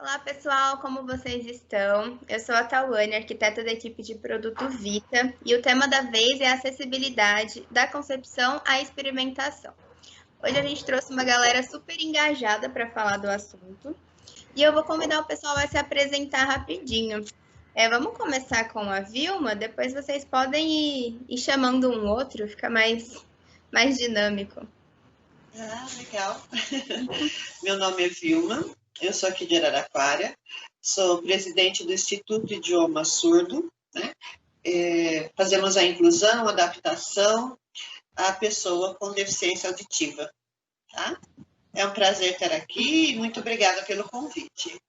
Olá, pessoal, como vocês estão? Eu sou a Tawane, arquiteta da equipe de produto Vita, e o tema da vez é a acessibilidade da concepção à experimentação. Hoje a gente trouxe uma galera super engajada para falar do assunto, e eu vou convidar o pessoal a se apresentar rapidinho. Vamos começar com a Vilma, depois vocês podem ir chamando um outro, fica mais dinâmico. Ah, legal. Meu nome é Vilma, eu sou aqui de Araraquara, sou presidente do Instituto Idioma Surdo, né? Fazemos a inclusão, a adaptação à pessoa com deficiência auditiva, tá? É um prazer estar aqui e muito obrigada pelo convite.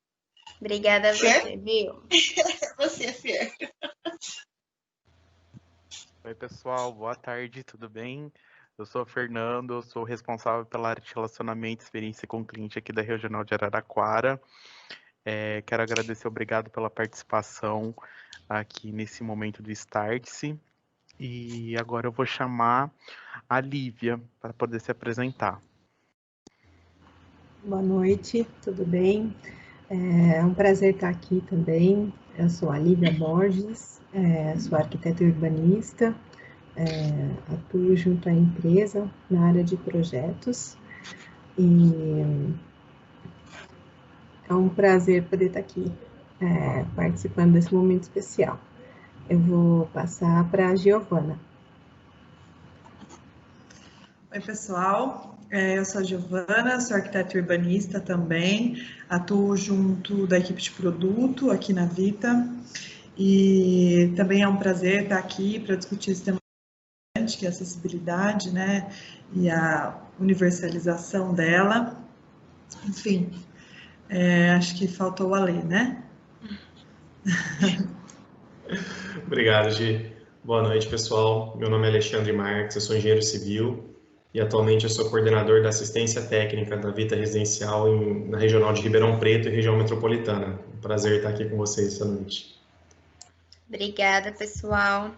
Obrigada a você, Vilma. Você, Fer. Oi, pessoal, boa tarde, tudo bem? Eu sou o Fernando, eu sou responsável pela área de relacionamento e experiência com o cliente aqui da Regional de Araraquara. Quero agradecer, obrigado pela participação aqui nesse momento do Start-se. E agora eu vou chamar a Lívia para poder se apresentar. Boa noite, tudo bem? É um prazer estar aqui também. Eu sou a Lívia Borges, sou arquiteta urbanista, atuo junto à empresa na área de projetos e é um prazer poder estar aqui participando desse momento especial. Eu vou passar para a Giovana. Oi, pessoal. Eu sou a Giovana, sou arquiteta urbanista também, atuo junto da equipe de produto aqui na Vita e também é um prazer estar aqui para discutir esse tema que é a acessibilidade, né, e a universalização dela. Enfim, acho que faltou a lei, né? Obrigado, Gi. Boa noite, pessoal. Meu nome é Alexandre Marques, eu sou engenheiro civil e atualmente eu sou coordenador da assistência técnica da Vita Residencial na Regional de Ribeirão Preto e região metropolitana. Um prazer estar aqui com vocês essa noite. Obrigada, pessoal.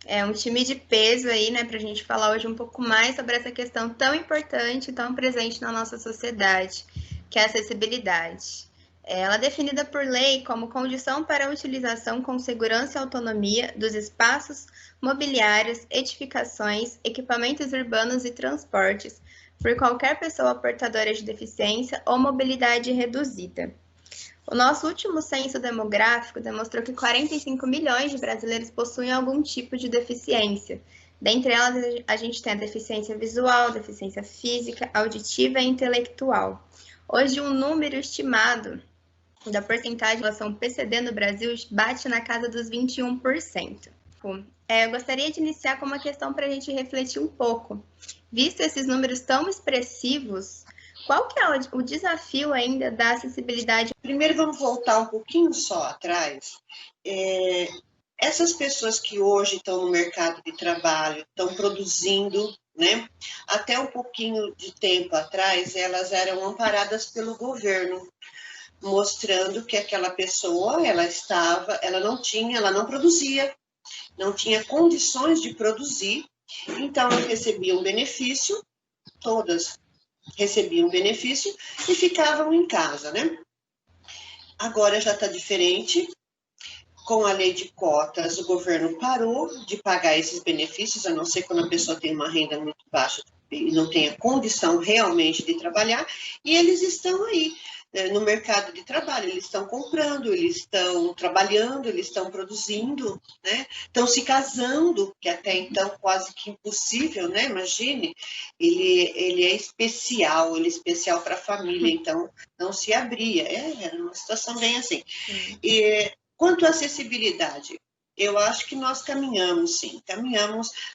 É um time de peso aí, né, para a gente falar hoje um pouco mais sobre essa questão tão importante, tão presente na nossa sociedade, que é a acessibilidade. Ela é definida por lei como condição para a utilização com segurança e autonomia dos espaços mobiliários, edificações, equipamentos urbanos e transportes por qualquer pessoa portadora de deficiência ou mobilidade reduzida. O nosso último censo demográfico demostrou que 45 milhões de brasileiros possuem algum tipo de deficiência. Dentre elas, a gente tem a deficiência visual, deficiência física, auditiva e intelectual. Hoje, um número estimado da porcentagem de população PCD no Brasil bate na casa dos 21%. Eu gostaria de iniciar com uma questão para a gente refletir um pouco. Visto esses números tão expressivos, qual que é o desafio ainda da acessibilidade? Primeiro vamos voltar um pouquinho só atrás. Essas pessoas que hoje estão no mercado de trabalho, estão produzindo, né? Até um pouquinho de tempo atrás, elas eram amparadas pelo governo, mostrando que aquela pessoa, ela não produzia, não tinha condições de produzir, então elas recebiam benefício, todas recebiam benefício e ficavam em casa, né? Agora já está diferente. Com a lei de cotas, o governo parou de pagar esses benefícios, a não ser quando a pessoa tem uma renda muito baixa e não tenha condição realmente de trabalhar, e eles estão aí no mercado de trabalho, eles estão comprando, eles estão trabalhando, eles estão produzindo, né? Estão se casando, que até então quase que impossível, né? Imagine, ele é especial, ele é especial para a família, então não se abria, era uma situação bem assim. E quanto à acessibilidade, eu acho que nós caminhamos, sim,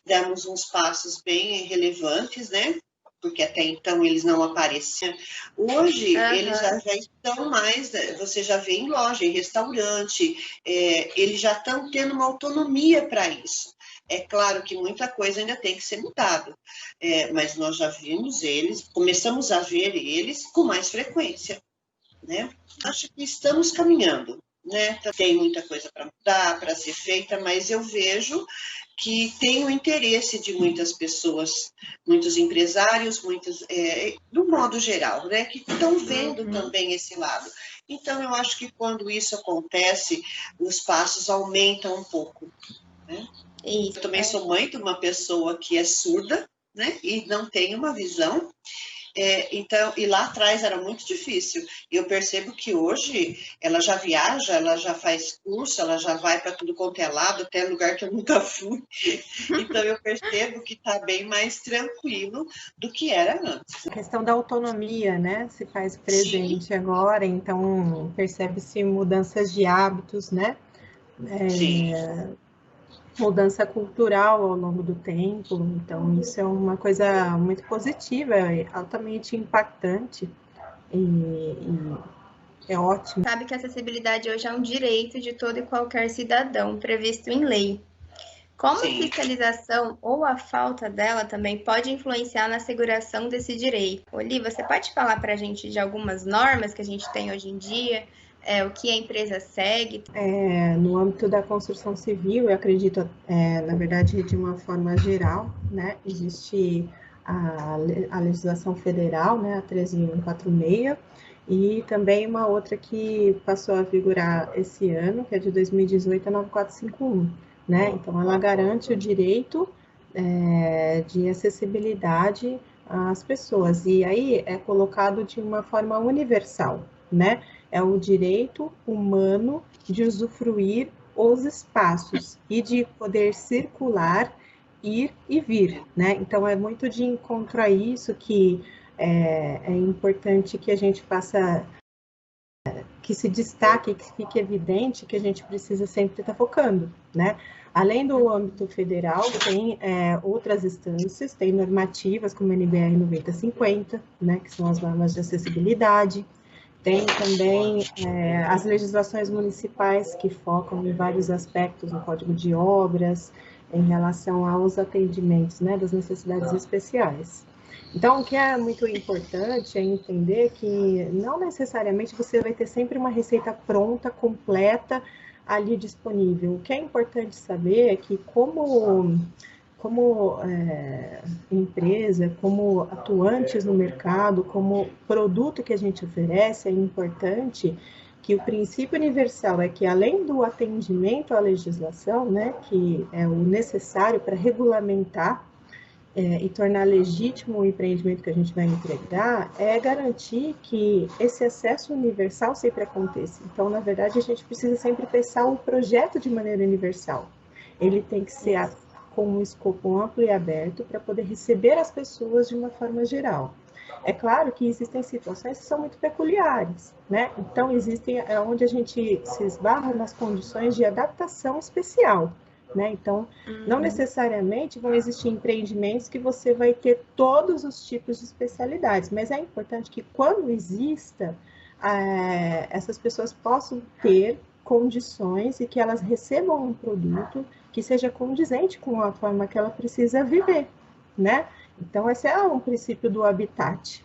demos uns passos bem relevantes, né? Porque até então eles não apareciam. Hoje, eles já estão mais, você já vê em loja, em restaurante, eles já estão tendo uma autonomia para isso. É claro que muita coisa ainda tem que ser mudada, mas nós já vimos começamos a ver eles com mais frequência, né? Acho que estamos caminhando. né? Tem muita coisa para mudar, para ser feita, mas eu vejo que tem o interesse de muitas pessoas, muitos empresários, muitos, do modo geral, né? Que estão vendo também esse lado. Então, eu acho que quando isso acontece, os passos aumentam um pouco, né? Isso, eu também sou mãe de uma pessoa que é surda, né? E não tem uma visão. Então, e lá atrás era muito difícil. Eu percebo que hoje ela já viaja, ela já faz curso, ela já vai para tudo quanto é lado, até lugar que eu nunca fui. Então, eu percebo que está bem mais tranquilo do que era antes. A questão da autonomia, né, se faz presente agora, então percebe-se mudanças de hábitos, né? Sim. Mudança cultural ao longo do tempo, então isso é uma coisa muito positiva, altamente impactante e é ótimo. Sabe que a acessibilidade hoje é um direito de todo e qualquer cidadão, previsto em lei. Como a fiscalização ou a falta dela também pode influenciar na asseguração desse direito? Olivia, você pode falar para a gente de algumas normas que a gente tem hoje em dia? O que a empresa segue? No âmbito da construção civil, eu acredito, na verdade, de uma forma geral, né, existe a legislação federal, né, a 13146, e também uma outra que passou a vigorar esse ano, que é de 2018, a 9451, né, então ela garante o direito de acessibilidade às pessoas, e aí é colocado de uma forma universal, né, é o direito humano de usufruir os espaços e de poder circular, ir e vir, né? Então, é muito de encontro a isso que é importante que a gente faça, que se destaque, que fique evidente que a gente precisa sempre estar focando, né? Além do âmbito federal, tem outras instâncias, tem normativas como a NBR 9050, né, que são as normas de acessibilidade. Tem também as legislações municipais que focam em vários aspectos no Código de Obras, em relação aos atendimentos, né, das necessidades especiais. Então, o que é muito importante é entender que não necessariamente você vai ter sempre uma receita pronta, completa, ali disponível. O que é importante saber é que como empresa, como atuantes no mercado, como produto que a gente oferece, é importante que o princípio universal é que, além do atendimento à legislação, né, que é o necessário para regulamentar e tornar legítimo o empreendimento que a gente vai entregar, é garantir que esse acesso universal sempre aconteça. Então, na verdade, a gente precisa sempre pensar o projeto de maneira universal. Ele tem que ser com um escopo amplo e aberto para poder receber as pessoas de uma forma geral. É claro que existem situações que são muito peculiares, né? Então, existem onde a gente se esbarra nas condições de adaptação especial, né? Então, não necessariamente vão existir empreendimentos que você vai ter todos os tipos de especialidades, mas é importante que, quando exista, essas pessoas possam ter condições e que elas recebam um produto que seja condizente com a forma que ela precisa viver, né? Então, esse é um princípio do habitat.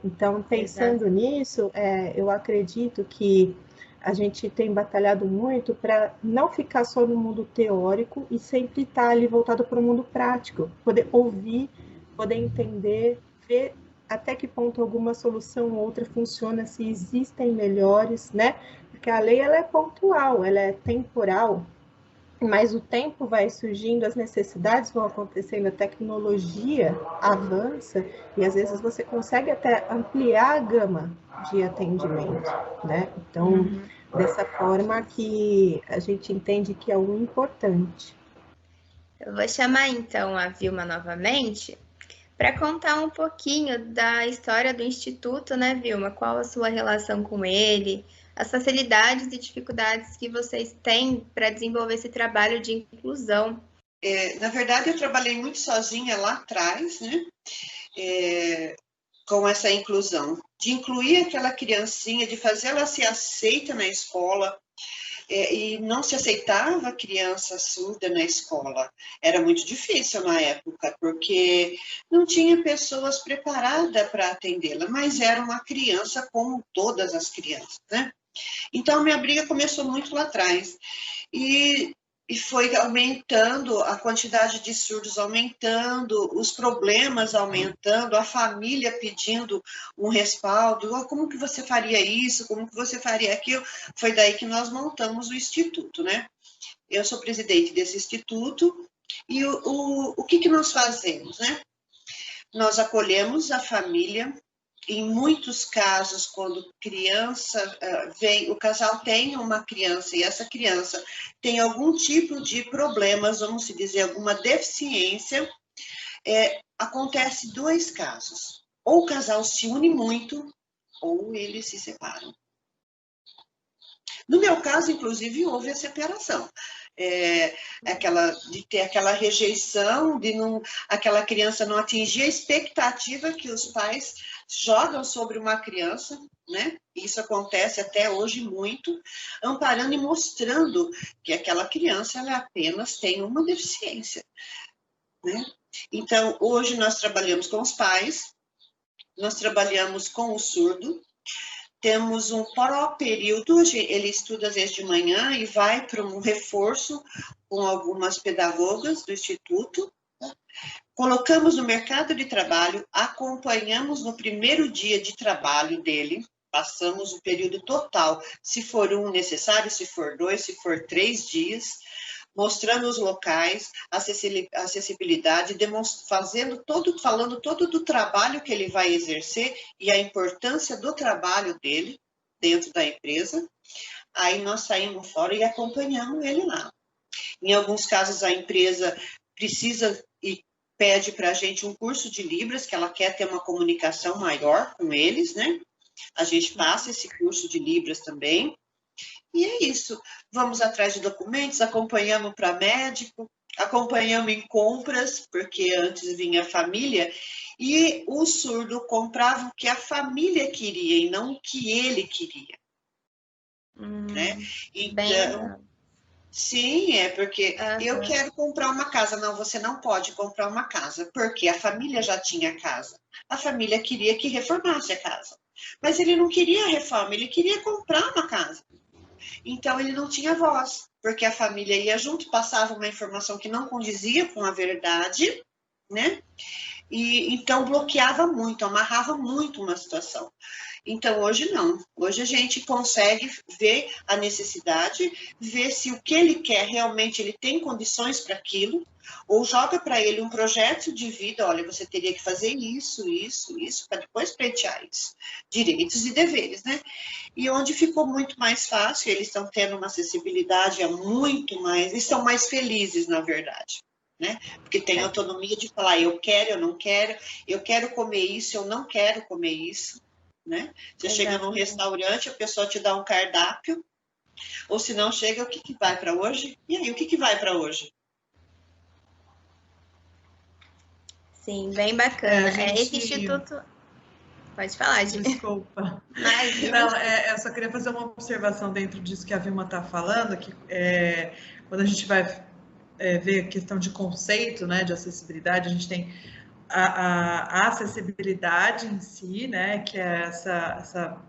Então, pensando nisso, eu acredito que a gente tem batalhado muito para não ficar só no mundo teórico e sempre estar ali voltado para o mundo prático, poder ouvir, poder entender, ver até que ponto alguma solução ou outra funciona, se existem melhores, né? Porque a lei ela é pontual, ela é temporal, mas o tempo vai surgindo, as necessidades vão acontecendo, a tecnologia avança e às vezes você consegue até ampliar a gama de atendimento, né? Então, dessa forma que a gente entende que é o importante. Eu vou chamar então a Vilma novamente para contar um pouquinho da história do Instituto, né, Vilma? Qual a sua relação com ele? As facilidades e dificuldades que vocês têm para desenvolver esse trabalho de inclusão. Na verdade, eu trabalhei muito sozinha lá atrás, né? Com essa inclusão, de incluir aquela criancinha, de fazer ela se aceita na escola, e não se aceitava criança surda na escola. Era muito difícil na época, porque não tinha pessoas preparadas para atendê-la, mas era uma criança como todas as crianças, né? Então, a minha briga começou muito lá atrás. E foi aumentando, a quantidade de surdos aumentando, os problemas aumentando, a família pedindo um respaldo. Oh, como que você faria isso? Como que você faria aquilo? Foi daí que nós montamos o Instituto, né? Eu sou presidente desse Instituto e o que nós fazemos, né? Nós acolhemos a família. Em muitos casos, quando criança vem, o casal tem uma criança e essa criança tem algum tipo de problemas, vamos dizer, alguma deficiência, acontece 2 casos. Ou o casal se une muito, ou eles se separam. No meu caso, inclusive, houve a separação. De ter aquela rejeição, de aquela criança não atingir a expectativa que os pais jogam sobre uma criança, né? Isso acontece até hoje muito, amparando e mostrando que aquela criança ela apenas tem uma deficiência, né? Então, hoje nós trabalhamos com os pais, nós trabalhamos com o surdo, temos um pró-período, ele estuda às vezes de manhã e vai para um reforço com algumas pedagogas do Instituto. Colocamos no mercado de trabalho, acompanhamos no primeiro dia de trabalho dele, passamos o período total, se for 1 necessário, se for 2, se for 3 dias, mostrando os locais, acessibilidade, falando todo do trabalho que ele vai exercer e a importância do trabalho dele dentro da empresa. Aí nós saímos fora e acompanhamos ele lá. Em alguns casos, a empresa precisa e pede para a gente um curso de Libras, que ela quer ter uma comunicação maior com eles, né? A gente passa esse curso de Libras também. E é isso. Vamos atrás de documentos, acompanhamos para médico, acompanhamos em compras, porque antes vinha a família, e o surdo comprava o que a família queria e não o que ele queria. Né? Então, sim, porque eu quero comprar uma casa. Não, você não pode comprar uma casa, porque a família já tinha casa. A família queria que reformasse a casa. Mas ele não queria reforma, ele queria comprar uma casa. Então, ele não tinha voz, porque a família ia junto, passava uma informação que não condizia com a verdade, né? E então bloqueava muito, amarrava muito uma situação. Então, hoje não. Hoje a gente consegue ver a necessidade, ver se o que ele quer realmente ele tem condições para aquilo, ou joga para ele um projeto de vida, olha, você teria que fazer isso, para depois pleitear isso. Direitos e deveres, né? E onde ficou muito mais fácil, eles estão tendo uma acessibilidade muito mais, eles estão mais felizes, na verdade. Né? Porque tem autonomia de falar, eu quero, eu não quero, eu quero comer isso, eu não quero comer isso. Né? Você chega num restaurante, a pessoa te dá um cardápio, ou se não chega, o que vai para hoje? E aí, o que vai para hoje? Sim, bem bacana. Esse instituto... Pode falar, gente. Desculpa. Não, eu só queria fazer uma observação dentro disso que a Vilma está falando, que quando a gente vai ver a questão de conceito, né, de acessibilidade, a gente tem a acessibilidade em si, né, que é essa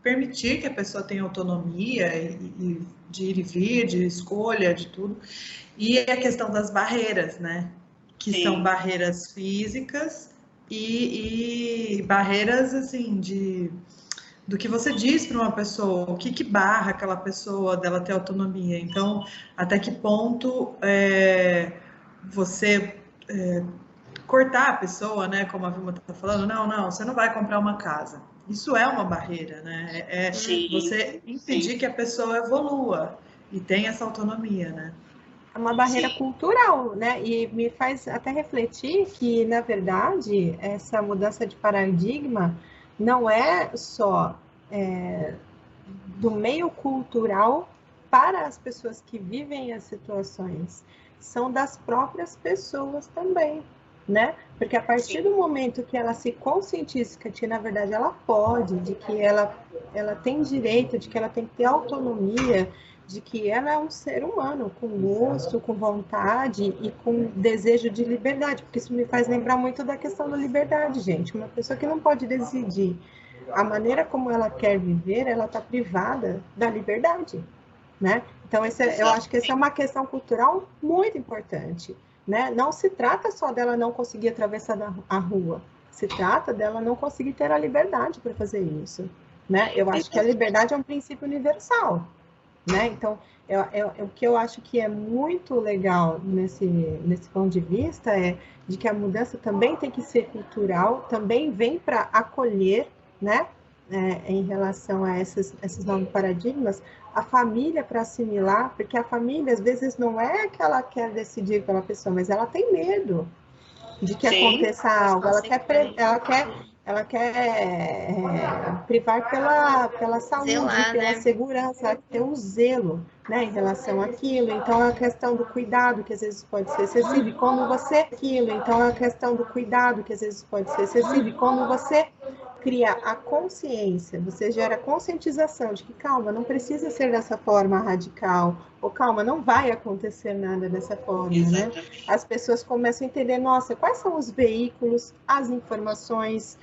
permitir que a pessoa tenha autonomia e de ir e vir, de escolha, de tudo, e a questão das barreiras, né, que Sim. são barreiras físicas e barreiras, assim, do que você diz para uma pessoa, o que barra aquela pessoa dela ter autonomia. Então, até que ponto você cortar a pessoa, né, como a Vilma está falando, não, você não vai comprar uma casa. Isso é uma barreira, né? Você impedir Sim. que a pessoa evolua e tenha essa autonomia, né? É uma barreira Sim. cultural, né? E me faz até refletir que, na verdade, essa mudança de paradigma não é só do meio cultural para as pessoas que vivem as situações, são das próprias pessoas também, né? Porque a partir do momento que ela se conscientiza que, na verdade, ela pode, de que ela tem direito, de que ela tem que ter autonomia, de que ela é um ser humano com gosto, com vontade e com desejo de liberdade, porque isso me faz lembrar muito da questão da liberdade, gente. Uma pessoa que não pode decidir a maneira como ela quer viver, ela está privada da liberdade, né? Então, eu acho que essa é uma questão cultural muito importante, né? Não se trata só dela não conseguir atravessar a rua, se trata dela não conseguir ter a liberdade para fazer isso, né? Eu acho que a liberdade é um princípio universal, né? Então, o que eu acho que é muito legal nesse ponto de vista é de que a mudança também tem que ser cultural, também vem para acolher, né? Em relação a esses novos paradigmas, a família para assimilar, porque a família às vezes não é que ela quer decidir pela pessoa, mas ela tem medo de que aconteça algo, ela quer privar pela saúde, Zelar, pela né? segurança, ela ter um zelo, né, em relação àquilo. Então, a questão do cuidado, que às vezes pode ser excessivo, e quando você cria a consciência, você gera conscientização de que, calma, não precisa ser dessa forma radical, ou calma, não vai acontecer nada dessa forma, né? As pessoas começam a entender, nossa, quais são os veículos, as informações,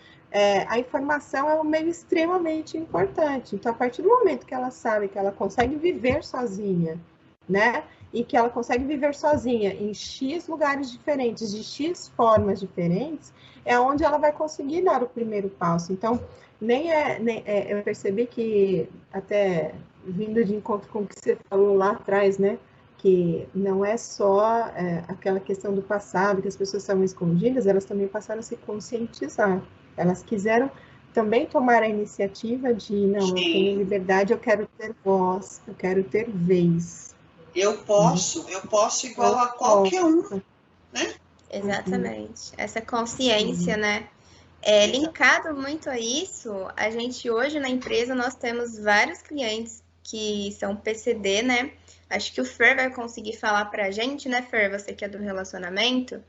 a informação é um meio extremamente importante. Então, a partir do momento que ela sabe que ela consegue viver sozinha, né? E que ela consegue viver sozinha em X lugares diferentes, de X formas diferentes, é onde ela vai conseguir dar o primeiro passo. Então, eu percebi que, até vindo de encontro com o que você falou lá atrás, né? Que não é só aquela questão do passado, que as pessoas estavam escondidas, elas também passaram a se conscientizar. Elas quiseram também tomar a iniciativa de, não, eu tenho liberdade, eu quero ter voz, eu quero ter vez. Eu posso igual a qualquer um, né? Exatamente. Essa consciência, né? Linkado muito a isso, a gente hoje na empresa, nós temos vários clientes que são PCD, né? Acho que o Fer vai conseguir falar para a gente, né, Fer? Você que é do relacionamento.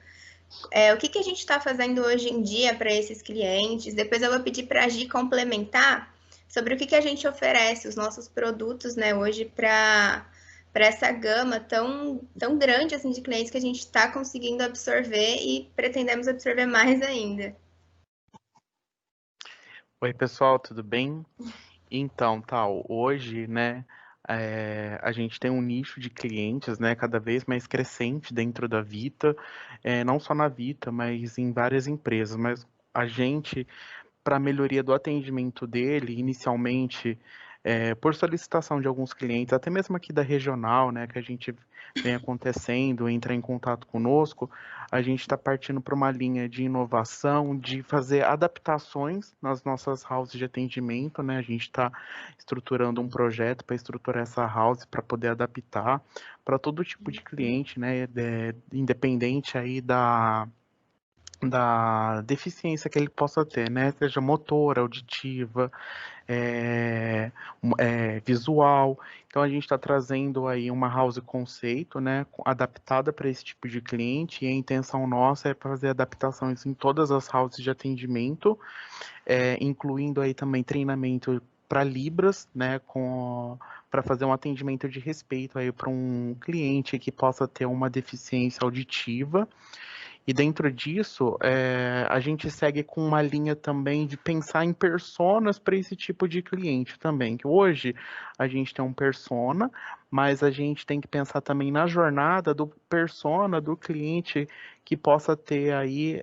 O que a gente está fazendo hoje em dia para esses clientes? Depois eu vou pedir para a Gi complementar sobre o que a gente oferece, os nossos produtos, né, hoje para essa gama tão grande assim, de clientes que a gente está conseguindo absorver e pretendemos absorver mais ainda. Oi, pessoal, tudo bem? Então, hoje, né, a gente tem um nicho de clientes, né, cada vez mais crescente dentro da Vita, não só na Vita, mas em várias empresas, mas a gente, para a melhoria do atendimento dele, inicialmente, por solicitação de alguns clientes, até mesmo aqui da regional, né, que a gente vem acontecendo, entra em contato conosco, a gente está partindo para uma linha de inovação, de fazer adaptações nas nossas houses de atendimento, né, a gente está estruturando um projeto para estruturar essa house, para poder adaptar para todo tipo de cliente, né, independente aí da deficiência que ele possa ter, né? Seja motora, auditiva, visual. Então a gente está trazendo aí uma house conceito, né? Adaptada para esse tipo de cliente, e a intenção nossa é fazer adaptações em todas as houses de atendimento, incluindo aí também treinamento para Libras, né? Para fazer um atendimento de respeito aí para um cliente que possa ter uma deficiência auditiva. E dentro disso, a gente segue com uma linha também de pensar em personas para esse tipo de cliente também. Que hoje a gente tem um persona, mas a gente tem que pensar também na jornada do persona do cliente que possa ter aí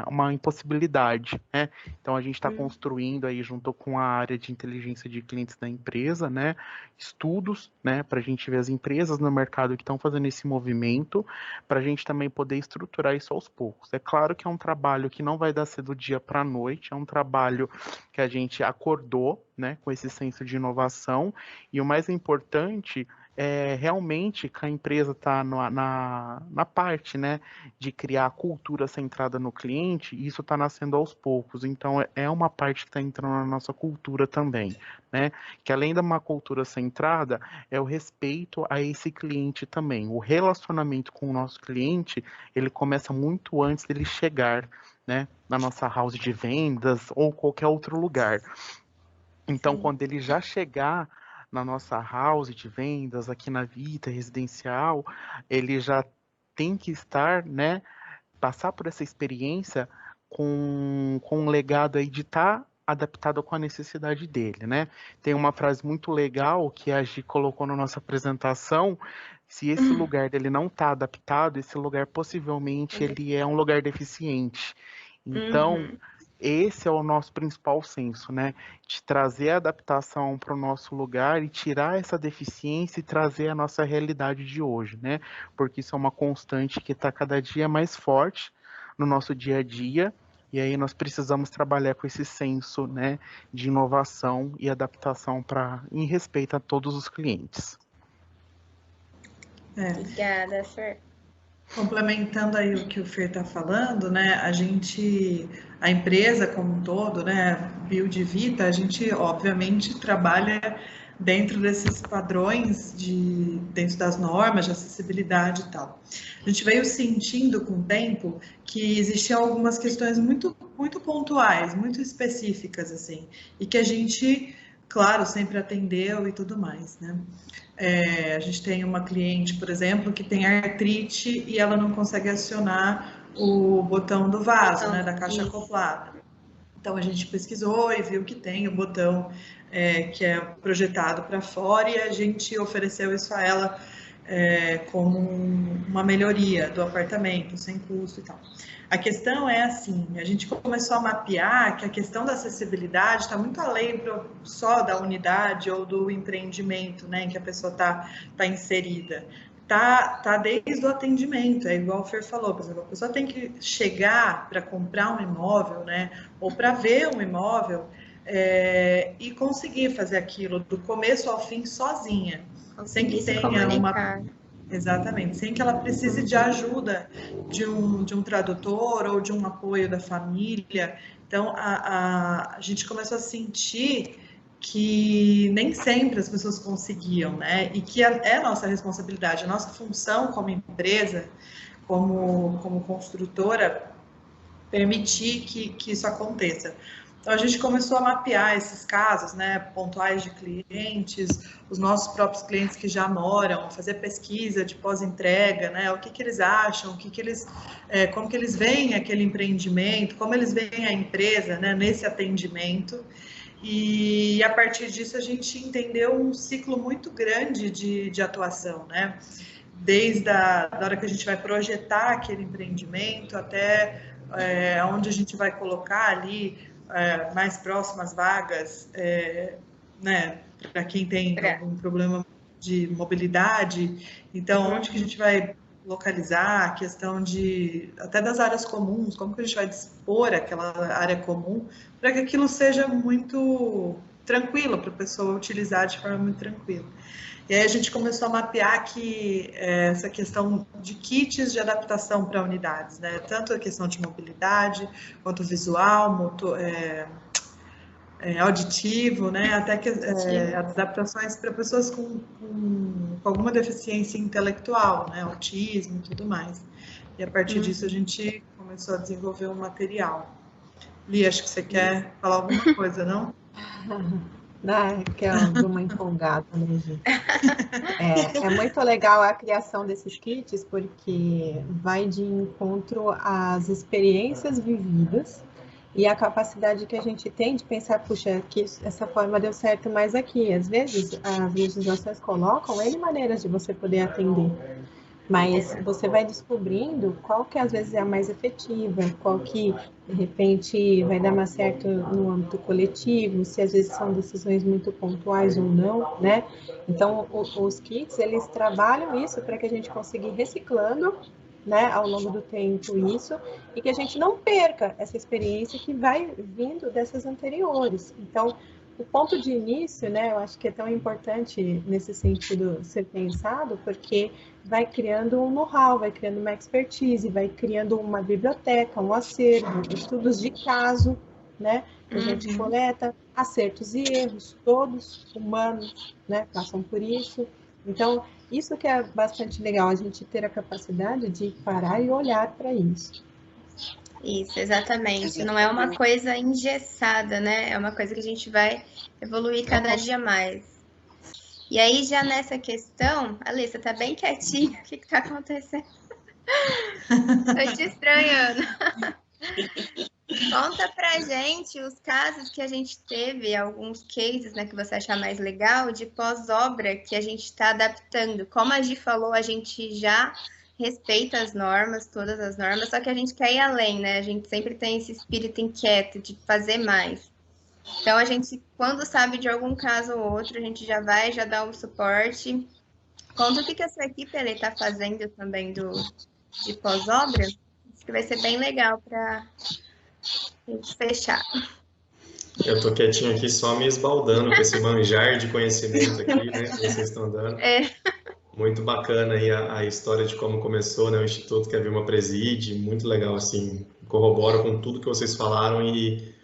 uma impossibilidade, né? Então a gente está construindo aí junto com a área de inteligência de clientes da empresa, né? Estudos, né? Para a gente ver as empresas no mercado que estão fazendo esse movimento, para a gente também poder estruturar isso aos poucos. É claro que é um trabalho que não vai dar ser do dia para a noite, é um trabalho que a gente acordou, né, com esse senso de inovação, e o mais importante é realmente que a empresa está na parte, né, de criar a cultura centrada no cliente, e isso está nascendo aos poucos. Então, é uma parte que está entrando na nossa cultura também, né, que além de uma cultura centrada, é o respeito a esse cliente também. O relacionamento com o nosso cliente, ele começa muito antes dele chegar, né, na nossa house de vendas ou qualquer outro lugar. Então, quando ele já chegar na nossa house de vendas, aqui na Vita Residencial, ele já tem que estar, né, passar por essa experiência com um legado aí de estar adaptado com a necessidade dele, né? Tem uma frase muito legal que a Gi colocou na nossa apresentação: se esse lugar dele não está adaptado, esse lugar possivelmente ele é um lugar deficiente. Então, esse é o nosso principal senso, né? De trazer a adaptação para o nosso lugar e tirar essa deficiência e trazer a nossa realidade de hoje, né? Porque isso é uma constante que está cada dia mais forte no nosso dia a dia, e aí nós precisamos trabalhar com esse senso, né, de inovação e adaptação em respeito a todos os clientes. Obrigada, Fer. Complementando aí o que o Fer está falando, né, a empresa como um todo, né, Build Vita, a gente obviamente trabalha dentro desses padrões, dentro das normas de acessibilidade e tal. A gente veio sentindo com o tempo que existiam algumas questões muito, muito pontuais, muito específicas, assim, e que a gente, claro, sempre atendeu e tudo mais, né? A gente tem uma cliente, por exemplo, que tem artrite e ela não consegue acionar o botão do vaso, né, da caixa acoplada. Então, a gente pesquisou e viu que tem o botão que é projetado para fora, e a gente ofereceu isso a ela como uma melhoria do apartamento, sem custo e tal. A questão é assim, a gente começou a mapear que a questão da acessibilidade está muito além só da unidade ou do empreendimento, né, em que a pessoa tá inserida. Tá desde o atendimento, é igual o Fer falou, por exemplo, a pessoa tem que chegar para comprar um imóvel, né, ou para ver um imóvel e conseguir fazer aquilo do começo ao fim sozinha, sem que tenha uma... Exatamente, sem que ela precise de ajuda de um tradutor ou de um apoio da família. Então, a gente começou a sentir que nem sempre as pessoas conseguiam, né? E que é nossa responsabilidade, a nossa função como empresa, como construtora, permitir que isso aconteça. Então, a gente começou a mapear esses casos, né, pontuais de clientes, os nossos próprios clientes que já moram, fazer pesquisa de pós-entrega, né, o que eles acham, como que eles veem aquele empreendimento, como eles veem a empresa, né, nesse atendimento. E a partir disso a gente entendeu um ciclo muito grande de atuação, né? Desde a hora que a gente vai projetar aquele empreendimento até onde a gente vai colocar ali mais próximas vagas, né? Para quem tem algum problema de mobilidade. Então, onde que a gente vai localizar, a questão até das áreas comuns, como que a gente vai dispor aquela área comum para que aquilo seja muito tranquilo para a pessoa utilizar de forma muito tranquila. E aí a gente começou a mapear essa questão de kits de adaptação para unidades, né? Tanto a questão de mobilidade, quanto visual, auditivo, né? Até que adaptações para pessoas com alguma deficiência intelectual, né? Autismo e tudo mais. E a partir disso a gente começou a desenvolver um material. Li, acho que você quer falar alguma coisa, não? Que é uma empolgada, né, gente? É muito legal a criação desses kits, porque vai de encontro às experiências vividas e a capacidade que a gente tem de pensar, puxa, que essa forma deu certo mais aqui. Às vezes, as legislações colocam N maneiras de você poder atender, mas você vai descobrindo qual que às vezes é a mais efetiva, qual que, de repente, vai dar mais certo no âmbito coletivo, se às vezes são decisões muito pontuais ou não, né? Então, os kits, eles trabalham isso para que a gente consiga ir reciclando, né, ao longo do tempo isso, e que a gente não perca essa experiência que vai vindo dessas anteriores. Então, o ponto de início, né, eu acho que é tão importante nesse sentido ser pensado, porque vai criando um know-how, vai criando uma expertise, vai criando uma biblioteca, um acervo, estudos de caso, né, que a gente coleta, acertos e erros, todos humanos, né, passam por isso. Então, isso que é bastante legal, a gente ter a capacidade de parar e olhar para isso. Isso, exatamente. Não é uma coisa engessada, né? É uma coisa que a gente vai evoluir cada dia mais. E aí, já nessa questão, Alissa, tá bem quietinha. O que tá acontecendo? Tô te estranhando. Conta pra gente os casos que a gente teve, alguns cases, né, que você achar mais legal, de pós-obra que a gente está adaptando. Como a Gi falou, a gente já respeita as normas, todas as normas, só que a gente quer ir além, né? A gente sempre tem esse espírito inquieto de fazer mais. Então, a gente, quando sabe de algum caso ou outro, a gente já vai, já dá o suporte. Conta o que a sua equipe está fazendo também de pós-obra. Acho que vai ser bem legal para fechar. Eu tô quietinho aqui só me esbaldando com esse manjar de conhecimento aqui, né, que vocês estão dando. Muito bacana aí a história de como começou, né, o Instituto que a Vilma preside, muito legal, assim, corroboro com tudo que vocês falaram e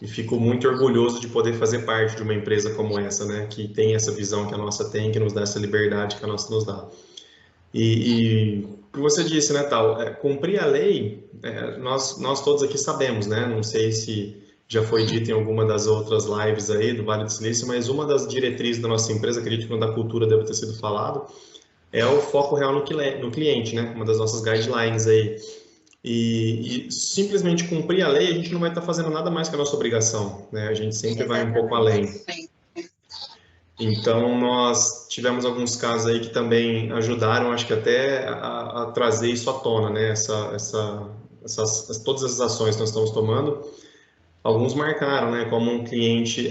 fico muito orgulhoso de poder fazer parte de uma empresa como essa, né, que tem essa visão que a nossa tem, que nos dá essa liberdade que a nossa nos dá. E o que você disse, né, Tal, cumprir a lei, nós todos aqui sabemos, né, não sei se já foi dito em alguma das outras lives aí do Vale do Silício, mas uma das diretrizes da nossa empresa, acredito que uma da cultura deve ter sido falado, é o foco real no cliente, né, uma das nossas guidelines aí. E simplesmente cumprir a lei, a gente não vai estar fazendo nada mais que a nossa obrigação, né, a gente sempre vai um pouco além. Então, nós tivemos alguns casos aí que também ajudaram, acho que até a trazer isso à tona, né? Todas essas ações que nós estamos tomando, alguns marcaram, né? Como um cliente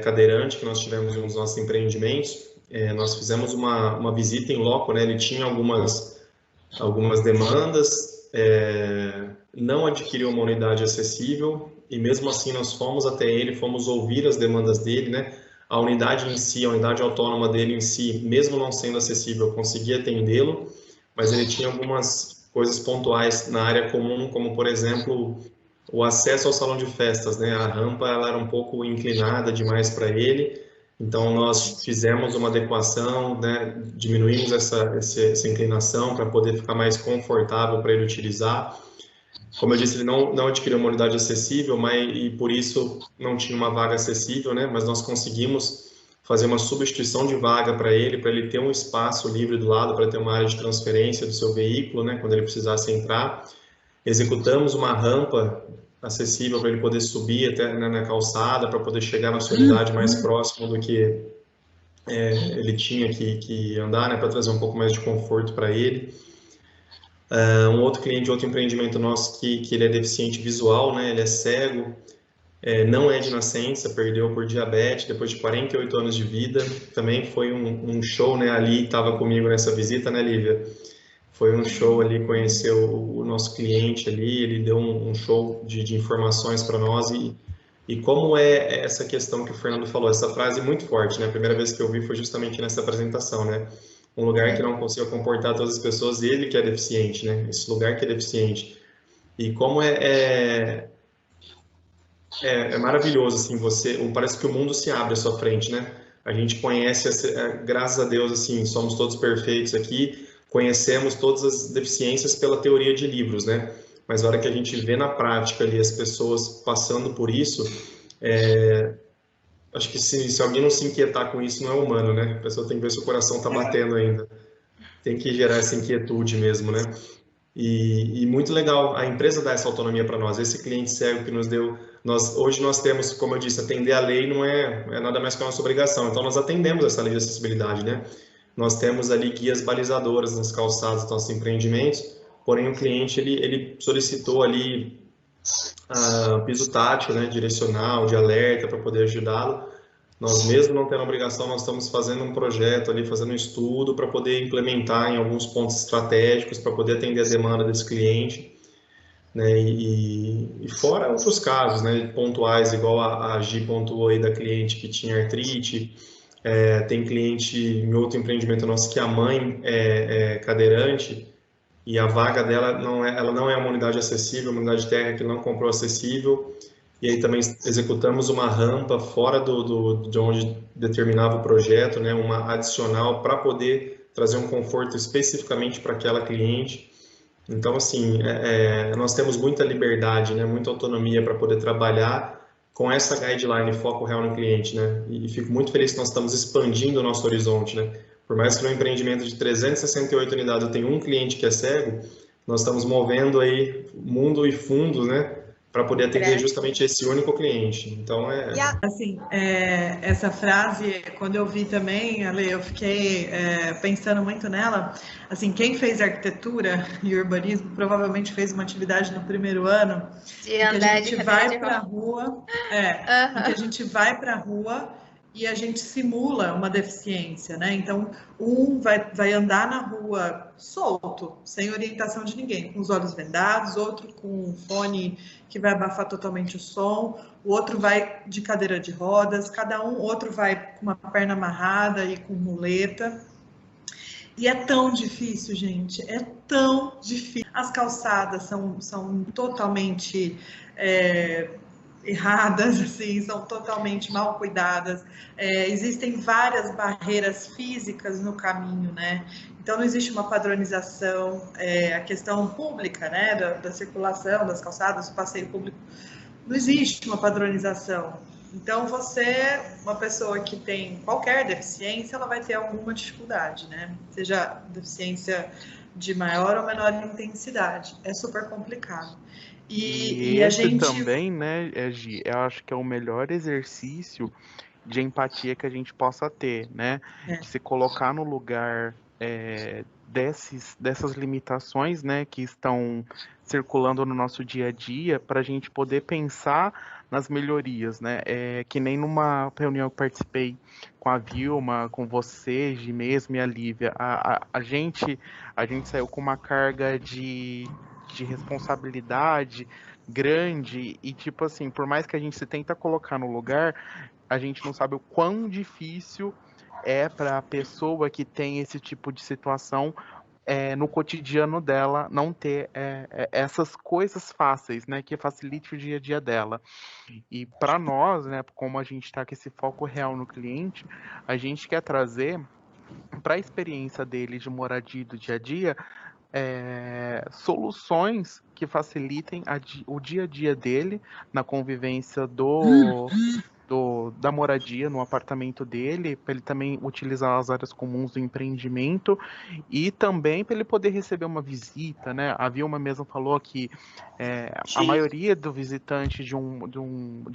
cadeirante que nós tivemos em um dos nossos empreendimentos, nós fizemos uma visita em loco, né? Ele tinha algumas demandas, não adquiriu uma unidade acessível e mesmo assim nós fomos até ele, fomos ouvir as demandas dele, né? A unidade em si, a unidade autônoma dele em si, mesmo não sendo acessível, eu conseguia atendê-lo, mas ele tinha algumas coisas pontuais na área comum, como, por exemplo, o acesso ao salão de festas, né? A rampa ela era um pouco inclinada demais para ele, então nós fizemos uma adequação, né? Diminuímos essa inclinação para poder ficar mais confortável para ele utilizar. Como eu disse, ele não adquiriu uma unidade acessível, e por isso não tinha uma vaga acessível, né? Mas nós conseguimos fazer uma substituição de vaga para ele ter um espaço livre do lado, para ter uma área de transferência do seu veículo, né? Quando ele precisasse entrar. Executamos uma rampa acessível para ele poder subir até na calçada, para poder chegar na sua unidade mais próximo do que ele tinha que andar, né? Para trazer um pouco mais de conforto para ele. Um outro cliente, outro empreendimento nosso que ele é deficiente visual, né? Ele é cego, não é de nascença, perdeu por diabetes depois de 48 anos de vida. Também foi um show, né? Ali estava comigo nessa visita, né, Lívia? Foi um show ali, conhecer o nosso cliente ali, ele deu um show de informações para nós e como é essa questão que o Fernando falou, essa frase muito forte, né? A primeira vez que eu vi foi justamente nessa apresentação, né? Um lugar que não consiga comportar todas as pessoas, ele que é deficiente, né? Esse lugar que é deficiente. E como é maravilhoso, assim, parece que o mundo se abre à sua frente, né? A gente conhece, graças a Deus, assim, somos todos perfeitos aqui, conhecemos todas as deficiências pela teoria de livros, né? Mas a hora que a gente vê na prática ali as pessoas passando por isso, acho que se alguém não se inquietar com isso, não é humano, né? A pessoa tem que ver se o coração está batendo ainda. Tem que gerar essa inquietude mesmo, né? E muito legal, a empresa dá essa autonomia para nós. Esse cliente cego que nos deu... Hoje nós temos, como eu disse, atender a lei não é nada mais que a nossa obrigação. Então, nós atendemos essa lei de acessibilidade, né? Nós temos ali guias balizadoras nas calçadas dos nossos empreendimentos, porém o cliente, ele solicitou ali piso tátil, né, direcional, de alerta para poder ajudá-lo. Nós mesmo não tendo obrigação, nós estamos fazendo um projeto ali, fazendo um estudo para poder implementar em alguns pontos estratégicos, para poder atender a demanda desse cliente, né, e fora outros casos, né, pontuais, igual a Gi pontuou aí da cliente que tinha artrite, tem cliente em outro empreendimento nosso que a mãe é cadeirante, e a vaga dela ela não é uma unidade acessível, uma unidade térrea que não comprou acessível, e aí também executamos uma rampa fora de onde determinava o projeto, né, uma adicional para poder trazer um conforto especificamente para aquela cliente. Então, assim, nós temos muita liberdade, né, muita autonomia para poder trabalhar com essa guideline foco real no cliente, né, e fico muito feliz que nós estamos expandindo o nosso horizonte, né. Por mais que no empreendimento de 368 unidades eu tenha um cliente que é cego, nós estamos movendo aí mundo e fundo, né, para poder atender justamente esse único cliente. Então, Assim, essa frase, quando eu vi também, Ale, eu fiquei pensando muito nela. Assim, quem fez arquitetura e urbanismo provavelmente fez uma atividade no primeiro ano De em que andar a gente vai para a rua, em que a gente vai para a rua e a gente simula uma deficiência, né? Então, um vai andar na rua solto, sem orientação de ninguém, com os olhos vendados, outro com um fone que vai abafar totalmente o som, o outro vai de cadeira de rodas, outro vai com uma perna amarrada e com muleta. E é tão difícil, gente, é tão difícil. As calçadas são totalmente erradas, assim, são totalmente mal cuidadas. Existem várias barreiras físicas no caminho, né? Então não existe uma padronização. A questão pública, né, da circulação, das calçadas, do passeio público, não existe uma padronização. Então você, uma pessoa que tem qualquer deficiência, ela vai ter alguma dificuldade, né? Seja deficiência de maior ou menor intensidade. É super complicado. E a esse gente também, né, Gi, eu acho que é o melhor exercício de empatia que a gente possa ter, né? De se colocar no lugar dessas limitações, né, que estão circulando no nosso dia a dia, para a gente poder pensar nas melhorias, né? Que nem numa reunião que participei com a Vilma, com você, Gi mesmo e a Lívia, a gente saiu com uma carga de responsabilidade grande e, tipo assim, por mais que a gente se tenta colocar no lugar, a gente não sabe o quão difícil é para a pessoa que tem esse tipo de situação no cotidiano dela não ter essas coisas fáceis, né, que facilite o dia a dia dela. E para nós, né, como a gente está com esse foco real no cliente, a gente quer trazer para a experiência dele de moradia do dia a dia soluções que facilitem o dia a dia dele na convivência da moradia no apartamento dele, para ele também utilizar as áreas comuns do empreendimento e também para ele poder receber uma visita, né? A Vilma mesmo falou que a maioria do visitante de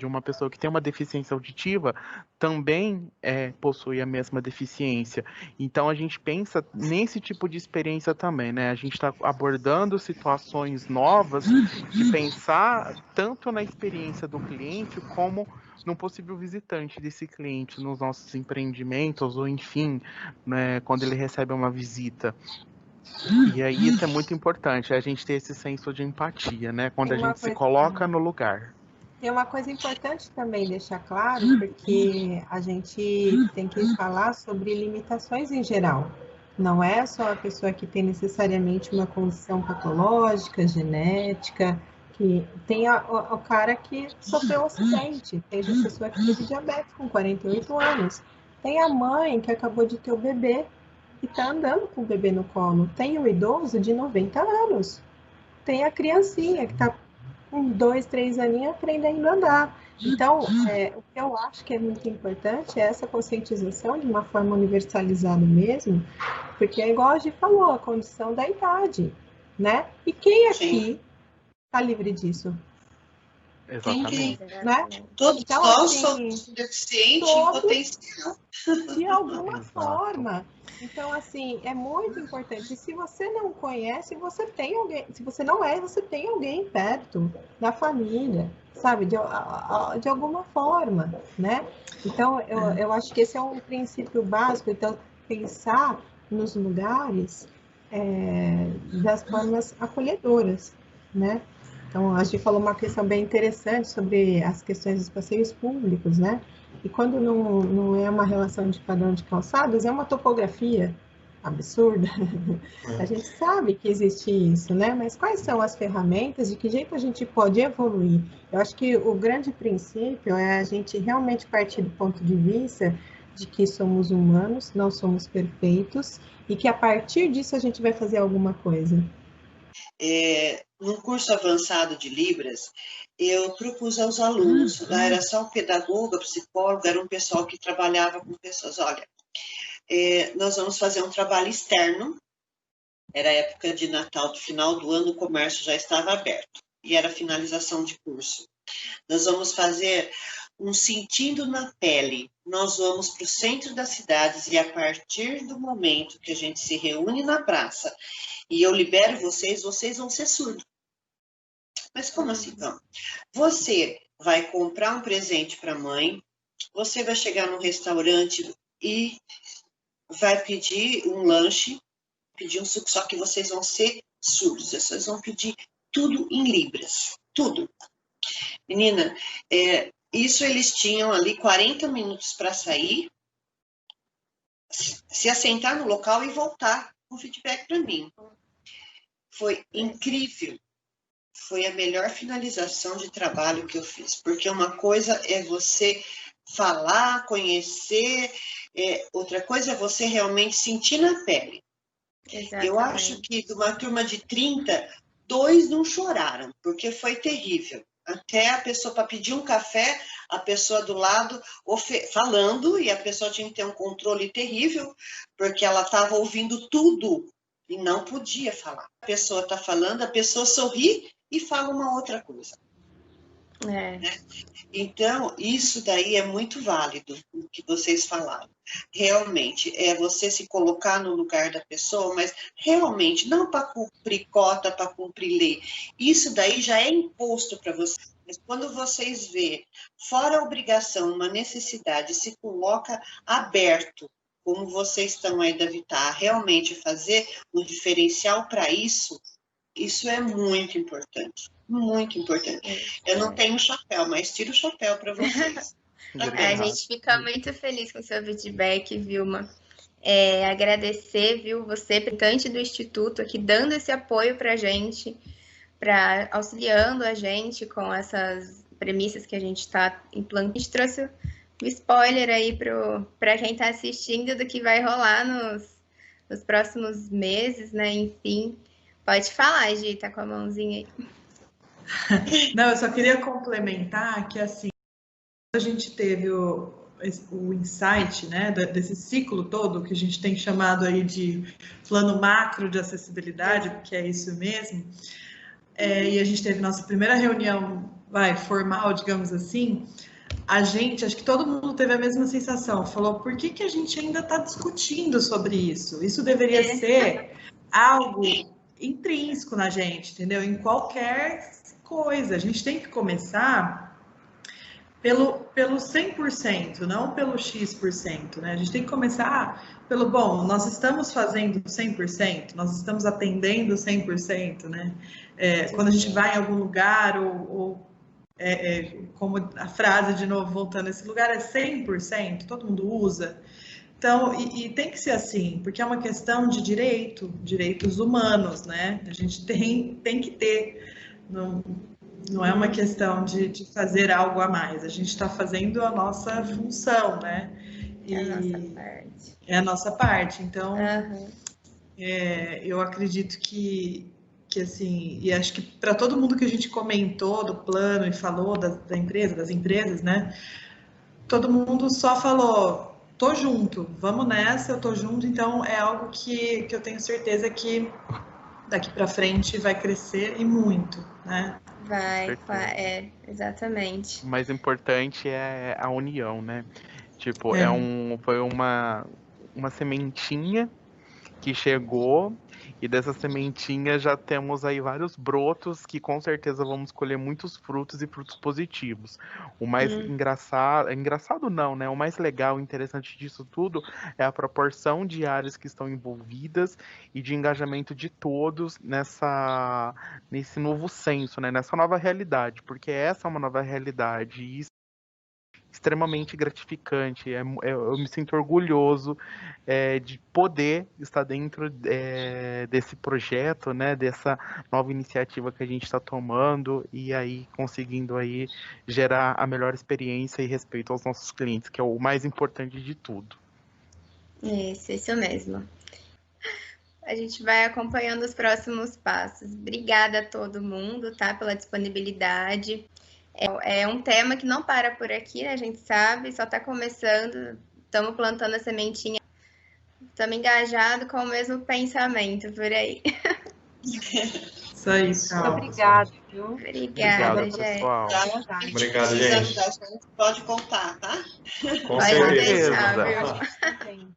uma pessoa que tem uma deficiência auditiva também possui a mesma deficiência. Então a gente pensa nesse tipo de experiência também, né? A gente está abordando situações novas de pensar tanto na experiência do cliente como num possível visitante desse cliente nos nossos empreendimentos ou enfim, né, quando ele recebe uma visita. E aí isso é muito importante, a gente ter esse senso de empatia, né, quando a gente se coloca no lugar. Tem uma coisa importante também deixar claro, porque a gente tem que falar sobre limitações em geral. Não é só a pessoa que tem necessariamente uma condição patológica, genética, que tem o cara que sofreu um acidente, tem a pessoa que teve diabetes com 48 anos, tem a mãe que acabou de ter o bebê e está andando com o bebê no colo, tem o idoso de 90 anos, tem a criancinha que está com 2, 3 aninhos aprendendo a andar. Então, o que eu acho que é muito importante é essa conscientização de uma forma universalizada mesmo, porque é igual a gente falou, a condição da idade, né? E quem aqui está livre disso? Exatamente. Né? Todos então, nós assim, somos deficientes em potencial. De alguma forma. Então, assim, é muito importante. E se você não conhece, você tem alguém. Se você não você tem alguém perto, da família, sabe? De alguma forma, né? Então, eu acho que esse é um princípio básico. Então, pensar nos lugares das formas acolhedoras, né? Então, a gente falou uma questão bem interessante sobre as questões dos passeios públicos, né? E quando não é uma relação de padrão de calçadas, é uma topografia absurda. A gente sabe que existe isso, né? Mas quais são as ferramentas, de que jeito a gente pode evoluir? Eu acho que o grande princípio é a gente realmente partir do ponto de vista de que somos humanos, não somos perfeitos, e que a partir disso a gente vai fazer alguma coisa. No curso avançado de Libras, eu propus aos alunos, lá era só o pedagogo, a psicóloga, era um pessoal que trabalhava com pessoas, olha, nós vamos fazer um trabalho externo, era época de Natal, do final do ano, o comércio já estava aberto. e era finalização de curso. Nós vamos fazer um Sentindo na Pele. Nós vamos para o centro das cidades e a partir do momento que a gente se reúne na praça e eu libero vocês, vocês vão ser surdos. Mas como assim, não? Você vai comprar um presente para a mãe, você vai chegar num restaurante e vai pedir um lanche, pedir um suco, só que vocês vão ser surdos, vocês vão pedir tudo em libras, tudo. Menina, isso eles tinham ali 40 minutos para sair, se assentar no local e voltar com feedback para mim. Foi incrível. Foi a melhor finalização de trabalho que eu fiz, porque uma coisa é você falar, conhecer, outra coisa é você realmente sentir na pele. Exatamente. Eu acho que de uma turma de 30, 2 não choraram, porque foi terrível. Até a pessoa, para pedir um café, a pessoa do lado falando, e a pessoa tinha que ter um controle terrível, porque ela estava ouvindo tudo e não podia falar. A pessoa está falando, a pessoa sorri e fala uma outra coisa. Né? Então, isso daí é muito válido, o que vocês falaram. Realmente, é você se colocar no lugar da pessoa, mas realmente, não para cumprir cota, para cumprir lei. Isso daí já é imposto para vocês. Mas quando vocês vê, fora a obrigação, uma necessidade, se coloca aberto, como vocês estão aí da Vitar, realmente fazer um diferencial para isso, isso é muito importante. Muito importante. Eu não tenho chapéu, mas tiro o chapéu para vocês. A gente fica muito feliz com o seu feedback, Vilma. Agradecer, viu, você, representante do Instituto, aqui dando esse apoio para a gente, auxiliando a gente com essas premissas que a gente está implantando. A gente trouxe um spoiler aí para quem está assistindo do que vai rolar nos próximos meses, né? Enfim, pode falar, Gi, tá com a mãozinha aí. Não, eu só queria complementar que, assim, a gente teve o insight, né, desse ciclo todo, que a gente tem chamado aí de plano macro de acessibilidade, porque é isso mesmo, e a gente teve nossa primeira reunião, formal, digamos assim, a gente, acho que todo mundo teve a mesma sensação, falou, por que a gente ainda está discutindo sobre isso? Isso deveria ser algo intrínseco na gente, entendeu? Em qualquer coisa, a gente tem que começar pelo 100%, não pelo X%, né? A gente tem que começar pelo, bom, nós estamos fazendo 100%, nós estamos atendendo 100%, né? Quando a gente vai em algum lugar, como a frase, de novo, voltando, esse lugar é 100%, todo mundo usa. Então, e tem que ser assim, porque é uma questão de direitos humanos, né? A gente tem que ter, não é uma questão de fazer algo a mais, a gente está fazendo a nossa função, né? É a nossa parte. É a nossa parte, então, eu acredito que assim, e acho que para todo mundo que a gente comentou do plano e falou das empresas, né? Todo mundo só falou, tô junto, vamos nessa, eu tô junto, então é algo que eu tenho certeza que daqui para frente vai crescer e muito, né? Exatamente. O mais importante é a união, né? Tipo, foi uma sementinha que chegou, e dessa sementinha já temos aí vários brotos que com certeza vamos colher muitos frutos e frutos positivos. O mais engraçado não, né? O mais legal e interessante disso tudo é a proporção de áreas que estão envolvidas e de engajamento de todos nesse novo senso, né? Nessa nova realidade, porque essa é uma nova realidade e extremamente gratificante. Eu me sinto orgulhoso de poder estar dentro desse projeto, né, dessa nova iniciativa que a gente está tomando e aí conseguindo aí gerar a melhor experiência e respeito aos nossos clientes, que é o mais importante de tudo. Isso mesmo. A gente vai acompanhando os próximos passos. Obrigada a todo mundo, tá, pela disponibilidade. É um tema que não para por aqui, né? A gente sabe, só está começando, estamos plantando a sementinha, estamos engajados com o mesmo pensamento por aí. Isso aí, Muito obrigada. Viu? Obrigada, gente. pessoal. Tá? Obrigado, gente. Pode contar, tá? Com Pode certeza. deixar, certeza. viu? Também.